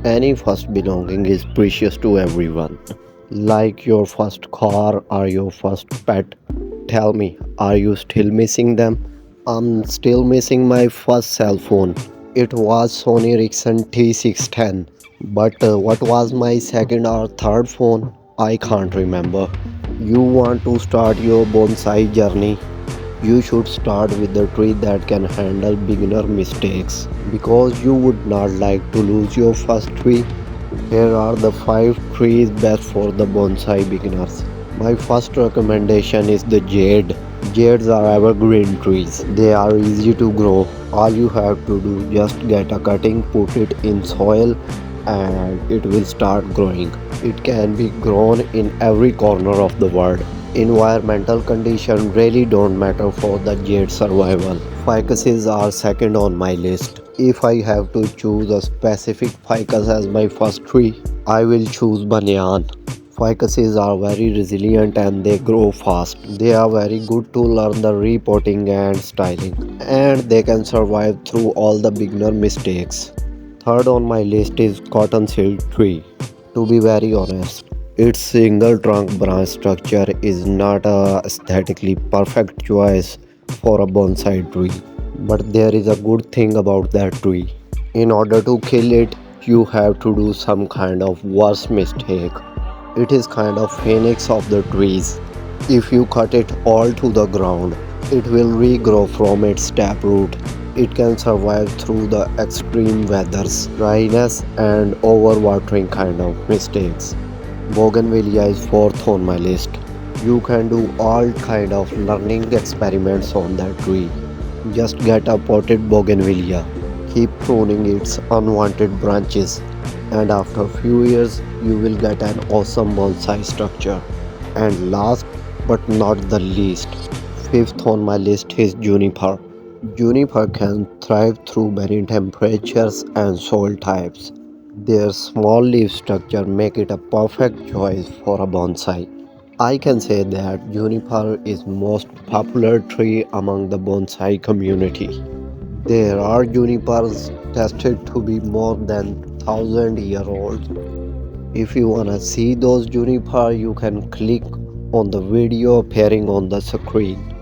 Any first belonging is precious to everyone. Like your first car or your first pet. Tell me, are you still missing them? I'm still missing my first cell phone. It was Sony Ericsson T610. But what was my second or third phone? I can't remember. You want to start your bonsai journey? You should start with the tree that can handle beginner mistakes because you would not like to lose your first tree. Here are the 5 trees best for the bonsai beginners. My first recommendation is the Jade. Jades are evergreen trees. They are easy to grow. All you have to do just get a cutting, put it in soil and it will start growing. It can be grown in every corner of the world. Environmental conditions really don't matter for the jade survival. Ficuses are second on my list. If I have to choose a specific ficus as my first tree, I will choose banyan. Ficuses are very resilient and they grow fast. They are very good to learn the repotting and styling, and they can survive through all the beginner mistakes. Third on my list is cottonseed tree. To be very honest, its single trunk branch structure is not a aesthetically perfect choice for a bonsai tree. But there is a good thing about that tree. In order to kill it, you have to do some kind of worse mistake. It is kind of phoenix of the trees. If you cut it all to the ground, it will regrow from its taproot. It can survive through the extreme weathers, dryness and overwatering kind of mistakes. Bougainvillea is fourth on my list. You can do all kind of learning experiments on that tree. Just get a potted bougainvillea, keep pruning its unwanted branches, and after a few years you will get an awesome bonsai structure. And last but not the least, fifth on my list is juniper. Juniper can thrive through many temperatures and soil types. Their small leaf structure make it a perfect choice for a bonsai. I can say that juniper is most popular tree among the bonsai community. There are junipers tested to be more than 1,000-year-old. If you wanna see those juniper, you can click on the video appearing on the screen.